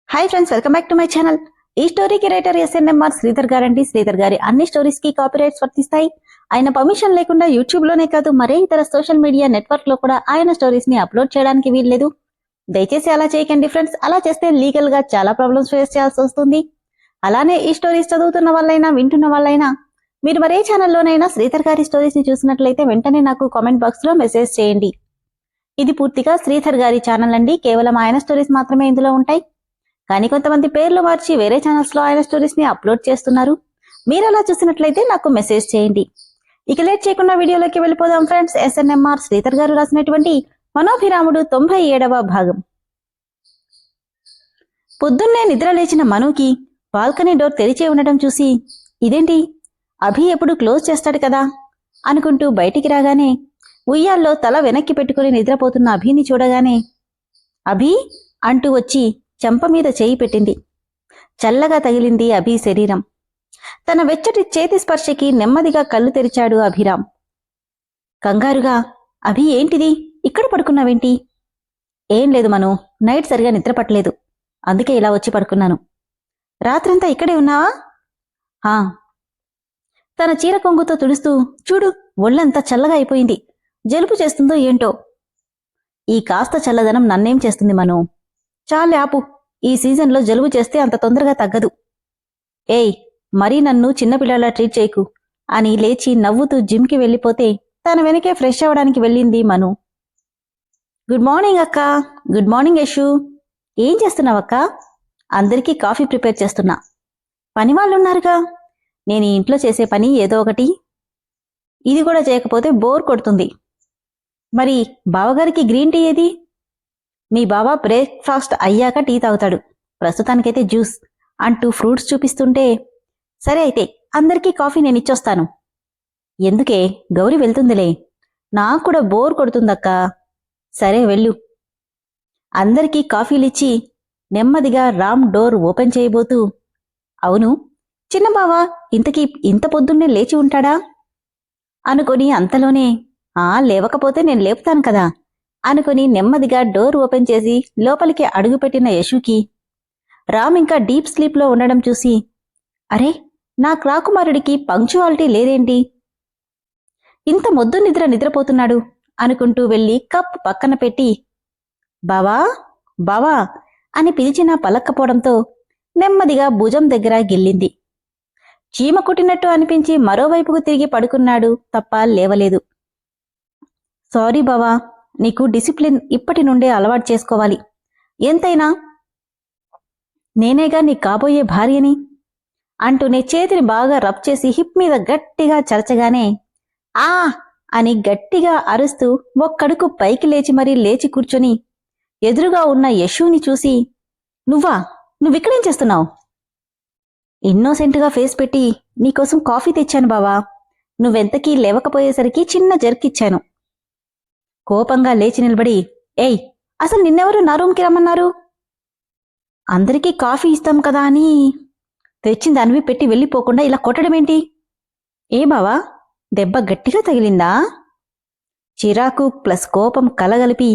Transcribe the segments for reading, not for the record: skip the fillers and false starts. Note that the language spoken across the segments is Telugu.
Hi friends, welcome back to my channel. ఈ స్టోరీకి రైటర్ ఎస్ఎన్ఎంఆర్ శ్రీధర్ గారండి. శ్రీధర్ గారి అన్ని స్టోరీస్ కి కాపీరైట్స్ వర్తిస్తాయి. ఆయన పర్మిషన్ లేకుండా యూట్యూబ్ లోనే కాదు మరే ఇతర సోషల్ మీడియా నెట్వర్క్ లో కూడా ఆయన స్టోరీస్ ని అప్లోడ్ చేయడానికి వీల్లేదు. దయచేసి అలా చేయకండి ఫ్రెండ్స్. అలా చేస్తే లీగల్ గా చాలా ప్రాబ్లమ్స్ ఫేస్ చేయాల్సి వస్తుంది. అలానే ఈ స్టోరీస్ చదువుతున్న వాళ్ళైనా వింటున్న వాళ్ళైనా మీరు మరే ఛానల్లోనైనా శ్రీధర్ గారి స్టోరీస్ ని చూసినట్లయితే వెంటనే నాకు కామెంట్ బాక్స్ లో మెసేజ్ చేయండి. ఇది పూర్తిగా శ్రీధర్ గారి ఛానల్ అండి. కేవలం ఆయన స్టోరీస్ మాత్రమే ఇందులో ఉంటాయి. కానీ కొంతమంది పేర్లు మార్చి వేరే ఛానల్స్ లో ఆయన స్టోరీస్ ని అప్లోడ్ చేస్తున్నారు. మీరు అలా చూసినట్లయితే నాకు మెసేజ్ చేయండి. ఇక లేట్ చేయకుండా వీడియోలోకి వెళ్ళిపోదాం ఫ్రెండ్స్. ఎస్ఎన్ఎంఆర్ శ్రీధర్ గారు రాసినటువంటి మనోభిరాముడు 97వ భాగం. పొద్దున్నే నిద్ర లేచిన మనుకి బాల్కనీ డోర్ తెరిచే ఉండటం చూసి ఇదేంటి, అభి ఎప్పుడు క్లోజ్ చేస్తాడు కదా అనుకుంటూ బయటికి రాగానే ఉయ్యాల్లో తల వెనక్కి పెట్టుకుని నిద్రపోతున్న అభిని చూడగానే అభి అంటూ వచ్చి చెంప మీద చేయి పెట్టింది. చల్లగా తగిలింది అభి శరీరం. తన వెచ్చటి చేతి స్పర్శకి నెమ్మదిగా కళ్ళు తెరిచాడు అభిరామ్. కంగారుగా, అభి ఏంటిది, ఇక్కడ పడుకున్నావేంటి? ఏం లేదు మను, నైట్ సరిగా నిద్ర పట్టలేదు, అందుకే ఇలా వచ్చి పడుకున్నాను. రాత్రంతా ఇక్కడే ఉన్నావా? హా. తన చీర కొంగుతో తుడుస్తూ, చూడు ఒళ్ళంతా చల్లగా అయిపోయింది, జలుబు చేస్తుందో ఏంటో. ఈ కాస్త చల్లదనం నన్నేం చేస్తుంది మను, చాలే ఆపు, ఈ సీజన్లో జలుబు చేస్తే అంత తొందరగా తగ్గదు. ఏయ్, మరీ నన్ను చిన్నపిల్లలా ట్రీట్ చేయకు అని లేచి నవ్వుతూ జిమ్కి వెళ్ళిపోతే తన వెనకే ఫ్రెష్ అవడానికి వెళ్ళింది మను. గుడ్ మార్నింగ్ అక్క. Good morning Yashu. ఏం చేస్తున్నావక్క? అందరికీ కాఫీ ప్రిపేర్ చేస్తున్నా. పనివాళ్ళున్నారుగా, నేను ఈ ఇంట్లో చేసే పని ఏదో ఒకటి, ఇది కూడా చేయకపోతే బోర్ కొడుతుంది. మరి బావగారికి గ్రీన్ టీ ఏది? మీ బావ బ్రేక్ఫాస్ట్ అయ్యాక టీ తాగుతాడు, ప్రస్తుతానికైతే జ్యూస్ అంటూ ఫ్రూట్స్ చూపిస్తుంటే, సరే అయితే అందరికీ కాఫీ నేను ఇచ్చొస్తాను. ఎందుకే, గౌరీ వెళ్తుందిలే, నాకు కూడా బోర్ కొడుతుందక్కా. సరే వెళ్ళు. అందరికీ కాఫీలిచ్చి నెమ్మదిగా రామ్ డోర్ ఓపెన్ చేయబోతూ, అవును చిన్న బావ ఇంతకీ ఇంత పొద్దున్నే లేచి ఉంటాడా అనుకొని అంతలోనే, లేవకపోతే నేను లేపుతాను కదా అనుకుని నెమ్మదిగా డోర్ ఓపెన్ చేసి లోపలికి అడుగుపెట్టిన యశుకి రామ్ ఇంకా డీప్ స్లీప్లో ఉండడం చూసి, అరే నా రాకుమారుడికి పంక్చువాలిటీ లేదేంటి, ఇంత మొద్దు నిద్రపోతున్నాడు అనుకుంటూ వెళ్లి కప్ పక్కన పెట్టి, బావా బావా అని పిలిచినా పలక్కపోవడంతో నెమ్మదిగా భుజం దగ్గర గిల్లింది. చీమ కుట్టినట్టు అనిపించి మరోవైపుకు తిరిగి పడుకున్నాడు తప్ప లేవలేదు. సారీ బావా, నీకు డిసిప్లిన్ ఇప్పటి నుండే అలవాటు చేసుకోవాలి. ఎంతైనా నేనేగా నీ కాబోయే భార్యని అంటూనే చేతిని బాగా రబ్ చేసి హిప్ మీద గట్టిగా చరచగానే ఆ అని గట్టిగా అరుస్తూ ఒక్కడుకు పైకి లేచి మరీ లేచి కూర్చొని ఎదురుగా ఉన్న యశుని చూసి, నువ్విక్కడేం చేస్తున్నావు? ఇన్నోసెంట్గా ఫేస్ పెట్టి, నీకోసం కాఫీ తెచ్చాను బావా, నువ్వెంతకీ లేవకపోయేసరికి చిన్న జర్కిచ్చాను. కోపంగా లేచి నిలబడి, ఏయ్ అసలు నిన్నెవరు నా రూమ్కి రమ్మన్నారు? అందరికీ కాఫీ ఇస్తాం కదా అని తెచ్చింది అనివి పెట్టి వెళ్ళిపోకుండా ఇలా కొట్టడమేంటి? ఏ బావా, దెబ్బ గట్టిగా తగిలిందా? చిరాకు ప్లస్ కోపం కలగలిపి,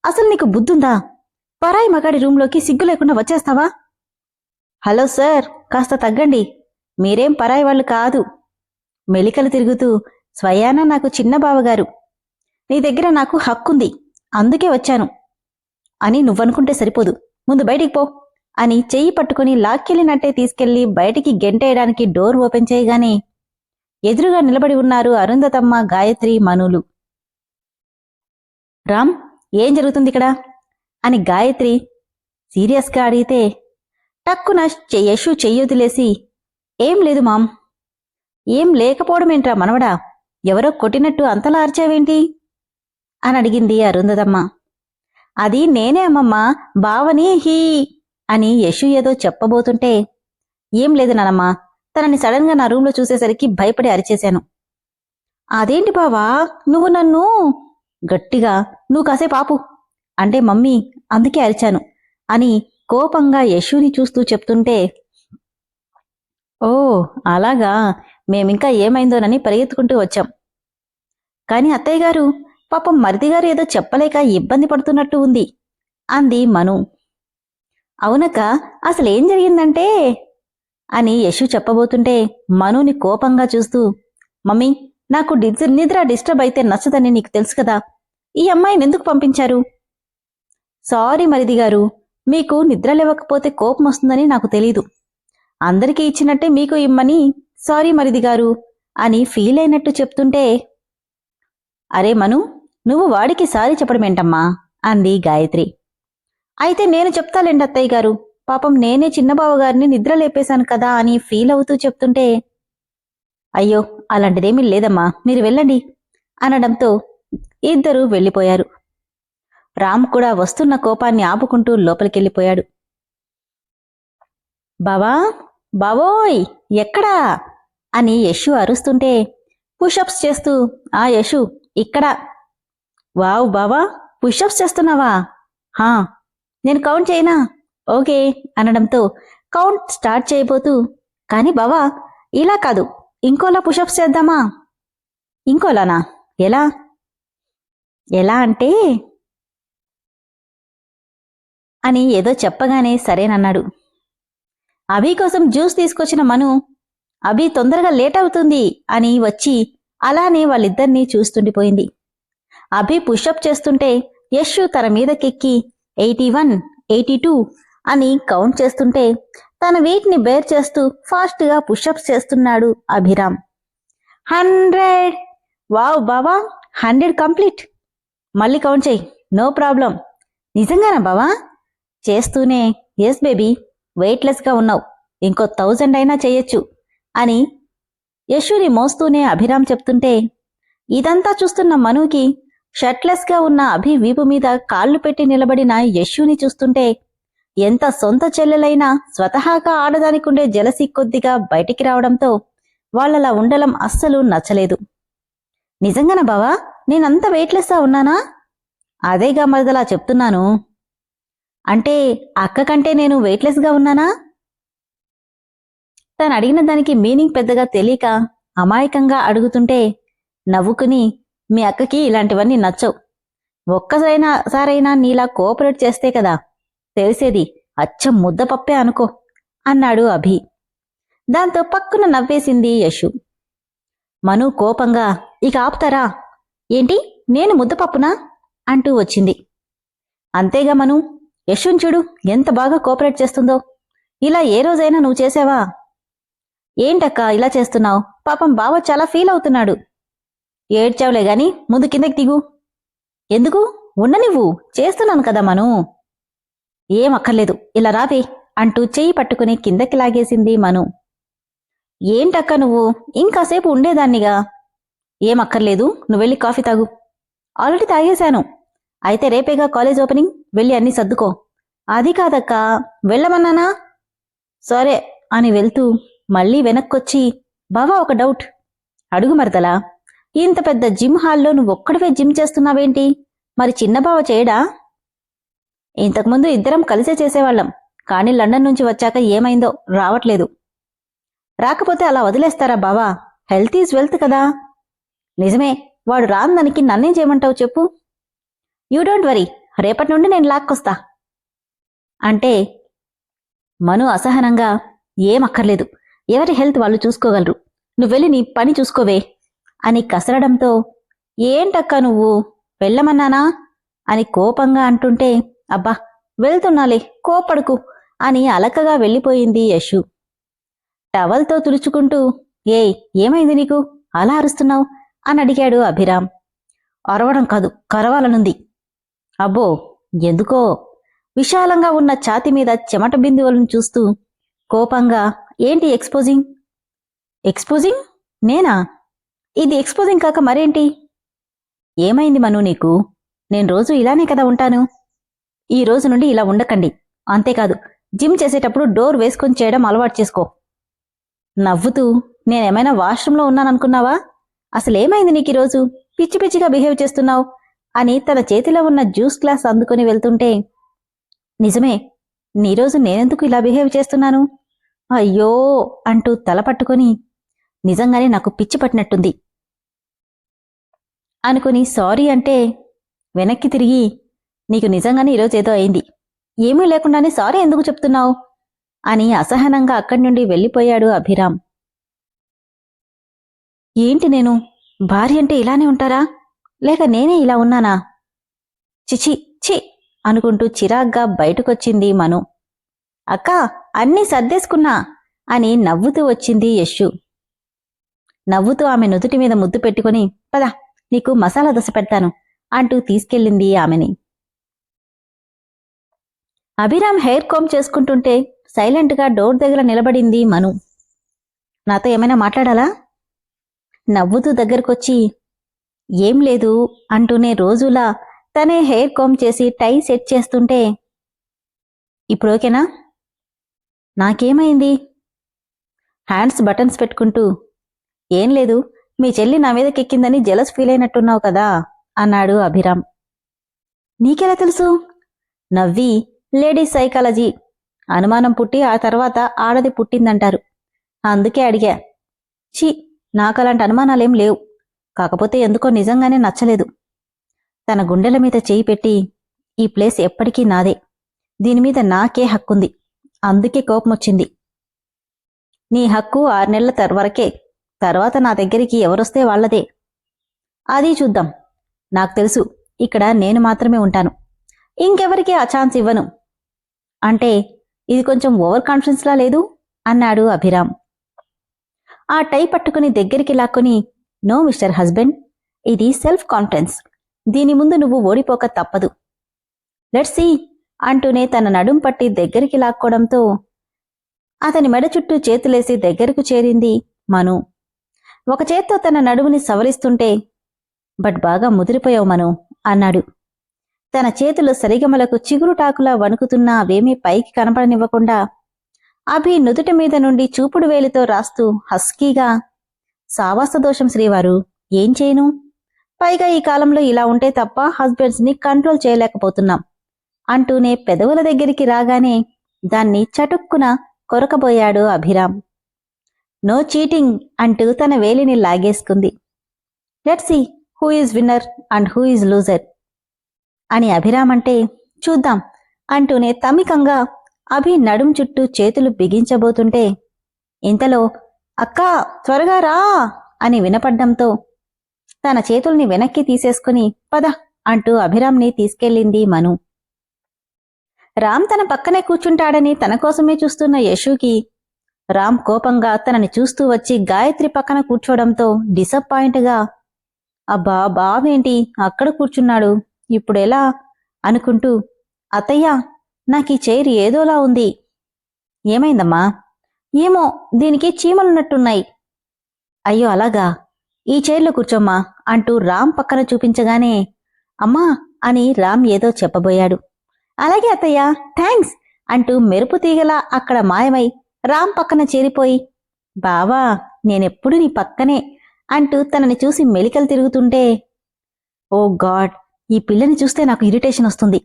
అసలు నీకు బుద్ధుందా? పరాయి మగాడి రూంలోకి సిగ్గు లేకుండా వచ్చేస్తావా? హలో సార్, కాస్త తగ్గండి, మీరేం పరాయి వాళ్ళు కాదు. మెలికలు తిరుగుతూ, స్వయానా నాకు చిన్న బావగారు, నీ దగ్గర నాకు హక్కుంది, అందుకే వచ్చాను అని నువ్వనుకుంటే సరిపోదు, ముందు బయటికి పో అని చెయ్యి పట్టుకుని లాక్కెళ్ళినట్టే తీసుకెళ్లి బయటికి గెంటేయడానికి డోర్ ఓపెన్ చేయగానే ఎదురుగా నిలబడి ఉన్నారు అరుంధతమ్మ, గాయత్రి, మనులు. రామ్, ఏం జరుగుతుంది ఇక్కడ అని గాయత్రి సీరియస్గా అడిగితే టక్కున యశు చెయ్యొదిలేసి, ఏం లేదు మామ్. ఏం లేకపోవడమేంట్రా మనవడా, ఎవరో కొట్టినట్టు అంతలా అరిచావేంటి అని అడిగింది అరుంధతమ్మ. అది నేనే అమ్మమ్మా, బావని హీ అని యశు ఏదో చెప్పబోతుంటే, ఏం లేదు నానమ్మా, తనని సడన్గా నా రూంలో చూసేసరికి భయపడి అరిచేశాను. అదేంటి బావా, నువ్వు నన్ను గట్టిగా, నువ్వు కాసేపు ఆపు అంటే మమ్మీ అందుకే అరిచాను అని కోపంగా యశుని చూస్తూ చెప్తుంటే, ఓ అలాగా, మేమింకా ఏమైందోనని పరిగెత్తుకుంటూ వచ్చాం. కాని అత్తయ్య గారు, పాపం మరిదిగారు ఏదో చెప్పలేక ఇబ్బంది పడుతున్నట్టు ఉంది అంది మను. అవునక్క, అసలేం జరిగిందంటే అని యశు చెప్పబోతుంటే మనుని కోపంగా చూస్తూ, మమ్మీ, నాకు నిద్ర డిస్టర్బ్ అయితే నచ్చదని నీకు తెలుసు కదా, ఈ అమ్మాయిని ఎందుకు పంపించారు? సారీ మరిది గారు, మీకు నిద్ర లేవకపోతే కోపం వస్తుందని నాకు తెలీదు. అందరికీ ఇచ్చినట్టే మీకు ఇమ్మని సారీ మరిది గారు అని ఫీల్ అయినట్టు చెప్తుంటే, అరే మను, నువ్వు వాడికి సారీ చెప్పడమేంటమ్మా అంది గాయత్రి. అయితే నేను చెప్తాలేండి అత్తయ్య గారు, పాపం నేనే చిన్నబావగారిని నిద్ర లేపేశాను కదా అని ఫీల్ అవుతూ చెప్తుంటే, అయ్యో అలాంటిదేమీ లేదమ్మా, మీరు వెళ్ళండి అనడంతో ఇద్దరూ వెళ్ళిపోయారు. రామ్ కూడా వస్తున్న కోపాన్ని ఆపుకుంటూ లోపలికెళ్ళిపోయాడు. బావా, బావోయ్, ఎక్కడా అని యశు అరుస్తుంటే పుషప్స్ చేస్తూ, ఆ యశు ఇక్కడ. వావ్ బావా, పుషప్స్ చేస్తున్నావా? హా, నేను కౌంట్ చేయనా? ఓకే అనడంతో కౌంట్ స్టార్ట్ చేయబోతూ, కాని బావా, ఇలా కాదు, ఇంకోలా పుషప్స్ చేద్దామా? ఇంకోలానా? ఎలా? ఎలా అంటే అని ఏదో చెప్పగానే సరేనన్నాడు. అభి కోసం జ్యూస్ తీసుకొచ్చిన మను, అభి తొందరగా లేట్ అవుతుంది అని వచ్చి అలానే వాళ్ళిద్దరినీ చూస్తుండిపోయింది. అభి పుషప్ చేస్తుంటే యశు తన మీదకెక్కి 81, 82 అని కౌంట్ చేస్తుంటే తన వెయిట్ని బేర్ చేస్తూ ఫాస్ట్గా పుషప్స్ చేస్తున్నాడు అభిరామ్. 100! వావ్ బావా, 100 కంప్లీట్. మళ్ళీ కౌంట్ చేయి, నో ప్రాబ్లం. నిజంగానా బావా? చేస్తూనే, ఎస్ బేబీ, వెయిట్లెస్గా ఉన్నావు, ఇంకో 1000 అయినా చెయ్యొచ్చు అని యశుని మోస్తూనే అభిరామ్ చెప్తుంటే, ఇదంతా చూస్తున్న మనుకి షర్ట్లెస్గా ఉన్న అభి వీపు మీద కాళ్లు పెట్టి నిలబడిన యశుని చూస్తుంటే ఎంత సొంత చెల్లెలైనా స్వతహాగా ఆడదానికుండే జలసి కొద్దిగా బయటికి రావడంతో వాళ్ళలా ఉండడం అస్సలు నచ్చలేదు. నిజంగానా బావా, నేనంత వెయిట్లెస్గా ఉన్నానా? అదేగా మరదలా చెప్తున్నాను. అంటే అక్క కంటే నేను వెయిట్లెస్గా ఉన్నానా? తను అడిగిన దానికి మీనింగ్ పెద్దగా తెలియక అమాయకంగా అడుగుతుంటే నవ్వుకుని, మీ అక్కకి ఇలాంటివన్నీ నచ్చవు, ఒక్కసారైనా నీలా కోఆపరేట్ చేస్తే కదా తెలిసేది, అచ్చం ముద్దపప్పే అనుకో అన్నాడు అభి. దాంతో పక్కున నవ్వేసింది యశు. మను కోపంగా, ఇక ఆపుతారా? ఏంటి, నేను ముద్దపప్పునా అంటూ వచ్చింది. అంతేగా మను, యశున్ చూడు ఎంత బాగా కోఆపరేట్ చేస్తుందో, ఇలా ఏ రోజైనా నువ్వు చేసావా? ఏంటక్కా ఇలా చేస్తున్నావు? పాపం బావ చాలా ఫీల్ అవుతున్నాడు. ఏడ్చావులే గాని ముందు కిందకి దిగు. ఎందుకు? ఉండనివ్వు, చేస్తున్నాను కదా మను. ఏం అక్కర్లేదు, ఇలా రావే అంటూ చెయ్యి పట్టుకుని కిందకి లాగేసింది మను. ఏంటక్క నువ్వు, ఇంకాసేపు ఉండేదాన్నిగా. ఏం అక్కర్లేదు, నువ్వెళ్ళి కాఫీ తాగు. ఆల్రెడీ తాగేశాను. అయితే రేపేగా కాలేజ్ ఓపెనింగ్, వెళ్ళి అన్నీ సర్దుకో. అది కాదక్కా, వెళ్ళమన్నానా? సరే అని వెళ్తూ మళ్ళీ వెనక్కొచ్చి, బావా ఒక డౌట్. అడుగు మరదలా. ఇంత పెద్ద జిమ్ హాల్లో నువ్వొక్కడివే జిమ్ చేస్తున్నావేంటి? మరి చిన్నబావ చేయడా? ఇంతకుముందు ఇద్దరం కలిసే చేసేవాళ్ళం, కానీ లండన్ నుంచి వచ్చాక ఏమైందో రావట్లేదు. రాకపోతే అలా వదిలేస్తారా బావా? హెల్త్ ఈజ్ వెల్త్ కదా. నిజమే, వాడు రాందానికి నన్నేం చేయమంటావు చెప్పు. యూ డోంట్ వరీ, రేపటి నుండి నేను లాక్కొస్తా అంటే మను అసహనంగా, ఏమక్కర్లేదు, ఎవరి హెల్త్ వాళ్ళు చూసుకోగలరు, నువ్వెళ్ళి నీ పని చూసుకోవే అని కసరడంతో, ఏంటక్కా నువ్వు, వెళ్ళమన్నానా అని కోపంగా అంటుంటే, అబ్బా వెళ్తున్నాలే, కోపడుకు అని అలకగా వెళ్ళిపోయింది యశు. టవల్తో తుడుచుకుంటూ, ఏయ్ ఏమైంది నీకు, అలా అరుస్తున్నావు అని అడిగాడు అభిరామ్. అరవడం కాదు, కరవాలనుంది. అబ్బో ఎందుకో. విశాలంగా ఉన్న ఛాతి మీద చెమట బిందువులను చూస్తూ కోపంగా, ఏంటి ఎక్స్పోజింగ్? ఎక్స్పోజింగ్? నేనా? ఇది ఎక్స్పోజింగ్ కాక మరేంటి? ఏమైంది మను నీకు? నేను రోజు ఇలానే కదా ఉంటాను. ఈ రోజు నుండి ఇలా ఉండకండి. అంతేకాదు, జిమ్ చేసేటప్పుడు డోర్ వేసుకొని చేయడం అలవాటు చేసుకో. నవ్వుతూ, నేనేమైనా వాష్రూంలో ఉన్నాననుకున్నావా? అసలేమైంది నీకీరోజు, పిచ్చి పిచ్చిగా బిహేవ్ చేస్తున్నావు అని తన చేతిలో ఉన్న జ్యూస్ గ్లాస్ అందుకుని వెళ్తుంటే, నిజమే, నీరోజు నేనెందుకు ఇలా బిహేవ్ చేస్తున్నాను? అయ్యో అంటూ తల పట్టుకొని, నిజంగానే నాకు పిచ్చి పట్టినట్టుంది అనుకుని సారీ అంటే వెనక్కి తిరిగి, నీకు నిజంగానే ఈరోజు ఏదో అయింది, ఏమీ లేకుండానే సారీ ఎందుకు చెప్తున్నావు అని అసహనంగా అక్కడి నుండి వెళ్ళిపోయాడు అభిరామ్. ఏంటి నేను భార్య అంటే ఇలానే ఉంటారా, లేక నేనే ఇలా ఉన్నానా? చిచి చి అనుకుంటూ చిరాగ్గా బయటకొచ్చింది మను. అక్కా, అన్నీ సర్దేసుకున్నా అని నవ్వుతూ వచ్చింది యశ్షు. నవ్వుతూ ఆమె నుదుటి మీద ముద్దు పెట్టుకుని, పద నీకు మసాలా దోశ పెడతాను అంటూ తీసుకెళ్ళింది ఆమెని. అభిరామ్ హెయిర్ కోమ్ చేసుకుంటుంటే సైలెంట్గా డోర్ దగ్గర నిలబడింది మను. నాతో ఏమైనా మాట్లాడాలా? నవ్వుతూ దగ్గరకొచ్చి, ఏం లేదు అంటూనే రోజులా తనే హెయిర్ కోమ్ చేసి టై సెట్ చేస్తుంటే, ఇప్పుడు ఓకేనా? నాకేమైంది? హ్యాండ్స్ బటన్స్ పెట్టుకుంటూ, ఏం లేదు, మీ చెల్లి నా మీదకెక్కిందని జెలస్ ఫీల్ అయినట్టున్నావు కదా అన్నాడు అభిరామ్. నీకెలా తెలుసు? నవ్వి, లేడీస్ సైకాలజీ, అనుమానం పుట్టి ఆ తర్వాత ఆడది పుట్టిందంటారు, అందుకే అడిగా. ఛీ, నాకలాంటి అనుమానాలేం లేవు. కాకపోతే ఎందుకో నిజంగానే నచ్చలేదు. తన గుండెల మీద చేయి పెట్టి, ఈ ప్లేస్ ఎప్పటికీ నాదే, దీనిమీద నాకే హక్కుంది, అందుకే కోపమొచ్చింది. నీ హక్కు 6 నెలల వరకే, తర్వాత నా దగ్గరికి ఎవరొస్తే వాళ్లదే. అది చూద్దాం. నాకు తెలుసు, ఇక్కడ నేను మాత్రమే ఉంటాను, ఇంకెవరికీ ఆ ఛాన్స్ ఇవ్వను. అంటే ఇది కొంచెం ఓవర్ కాన్ఫిడెన్స్లా లేదు అన్నాడు అభిరామ్. ఆ టై పట్టుకుని దగ్గరికి లాక్కుని, నో మిస్టర్ హస్బెండ్, ఇది సెల్ఫ్ కాన్ఫిడెన్స్, దీని ముందు నువ్వు ఓడిపోక తప్పదు. లెట్స్ సీ అంటూనే తన నడుం పట్టి దగ్గరికి లాక్కోవడంతో అతని మెడ చుట్టూ చేతులేసి దగ్గరకు చేరింది మను. ఒక చేత్తో తన నడుముని సవరిస్తుంటే, బట్ బాగా ముదిరిపోయావు మను అన్నాడు. తన చేతులు సరిగమలకు చిగురుటాకులా వణుకుతున్నా అవేమీ పైకి కనపడనివ్వకుండా అభి నుదుటి మీద నుండి చూపుడు వేలితో రాస్తూ హస్కీగా, సావాసదోషం శ్రీవారు, ఏం చేయను, పైగా ఈ కాలంలో ఇలా ఉంటే తప్ప హస్బెండ్స్ ని కంట్రోల్ చేయలేకపోతున్నాం అంటూనే పెదవుల దగ్గరికి రాగానే దాన్ని చటుక్కున కొరకబోయాడు అభిరామ్. నో చీటింగ్ అంటూ తన వేలిని లాగేసుకుంది. Let's see who is winner and who is loser అని అభిరామ్ అంటే, చూద్దాం అంటూనే తమికంగా అభి నడుం చుట్టూ చేతులు బిగించబోతుంటే, ఇంతలో అక్కా త్వరగా రా అని వినపడ్డంతో తన చేతుల్ని వెనక్కి తీసేసుకుని, పద అంటూ అభిరామ్ని తీసుకెళ్ళింది మను. రామ్ తన పక్కనే కూర్చుంటాడని తన కోసమే చూస్తున్న యశుకి రామ్ కోపంగా తనని చూస్తూ వచ్చి గాయత్రి పక్కన కూర్చోవడంతో డిసప్పాయింట్గా, అబ్బా బావేంటి అక్కడ కూర్చున్నాడు, ఇప్పుడెలా అనుకుంటూ, అత్తయ్యా నాకీ చైర్ ఏదోలా ఉంది. ఏమైందమ్మా? ఏమో, దీనికి చీమలున్నట్టున్నాయి. అయ్యో అలాగా, ఈ చైర్లో కూర్చోమ్మా అంటూ రామ్ పక్కన చూపించగానే, అమ్మా అని రామ్ ఏదో చెప్పబోయాడు. అలాగే అత్తయ్యా, థ్యాంక్స్ అంటూ మెరుపు తీగలా అక్కడ మాయమై రామ్ పక్కన చేరిపోయి, బావా నేనెప్పుడు నీ పక్కనే అంటూ తనని చూసి మెలికలు తిరుగుతుంటే, ఓ గాడ్, ఈ పిల్లని చూస్తే నాకు ఇరిటేషన్ వస్తుంది.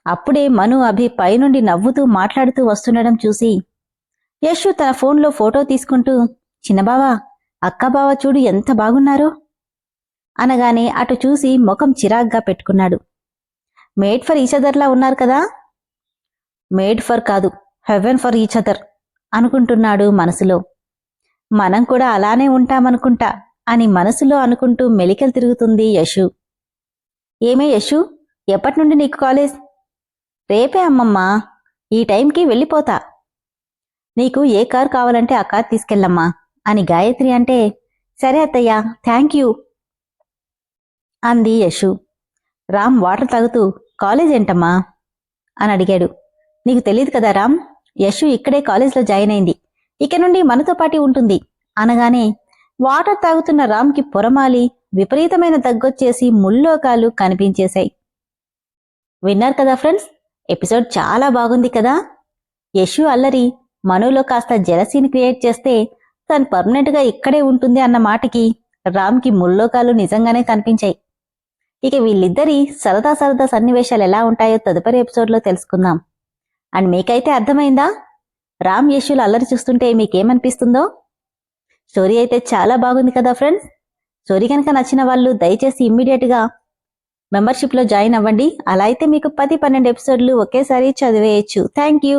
అప్పుడే మను అభి పైనుండి నవ్వుతూ మాట్లాడుతూ వస్తుండడం చూసి యశు తన ఫోన్లో ఫోటో తీసుకుంటూ, చిన్నబావా అక్కబావ చూడు ఎంత బాగున్నారో అనగానే అటు చూసి ముఖం చిరాగ్గా పెట్టుకున్నాడు. మేడ్ ఫర్ ఈచ్ అదర్లా ఉన్నారు కదా. మేడ్ ఫర్ కాదు, హెవెన్ ఫర్ ఈచ్ అదర్ అనుకుంటున్నాడు మనసులో. మనం కూడా అలానే ఉంటామనుకుంటా అని మనసులో అనుకుంటూ మెలికలు తిరుగుతుంది యశు. ఏమే యశు, ఎప్పటినుండి నీకు కాలేజ్? రేపే అమ్మమ్మా, ఈ టైంకి వెళ్ళిపోతా. నీకు ఏ కారు కావాలంటే ఆ కారు తీసుకెళ్ళమ్మా అని గాయత్రి అంటే, సరే అత్తయ్యా, థ్యాంక్ యూ అంది యశు. రామ్ వాటర్ తాగుతూ, కాలేజ్ ఏంటమ్మా అని అడిగాడు. నీకు తెలియదు కదా రామ్, యశు ఇక్కడే కాలేజ్లో జాయిన్ అయింది, ఇక నుండి మనతో పాటు ఉంటుంది అనగానే వాటర్ తాగుతున్న రామ్కి పొరమాలి విపరీతమైన దగ్గొచ్చేసి ముల్లోకాలు కనిపించేశాయి. విన్నారు కదా ఫ్రెండ్స్, ఎపిసోడ్ చాలా బాగుంది కదా. యశు అల్లరి మనులో కాస్త జెలసీని క్రియేట్ చేస్తే తను పర్మనెంట్గా ఇక్కడే ఉంటుంది అన్న మాటకి రామ్కి ముల్లోకాలు నిజంగానే కనిపించాయి. ఇక వీళ్ళిద్దరి సరదా సరదా సన్నివేశాలు ఎలా ఉంటాయో తదుపరి ఎపిసోడ్లో తెలుసుకుందాం. అండ్ మీకైతే అర్థమైందా రామ్ యశులు అల్లరి చూస్తుంటే మీకేమనిపిస్తుందో? స్టోరీ అయితే చాలా బాగుంది కదా ఫ్రెండ్స్. స్టోరీ కనుక నచ్చిన వాళ్ళు దయచేసి ఇమ్మీడియట్గా మెంబర్షిప్లో జాయిన్ అవ్వండి. అలా అయితే మీకు 10-12 ఎపిసోడ్లు ఒకేసారి చదివేయచ్చు. Thank you.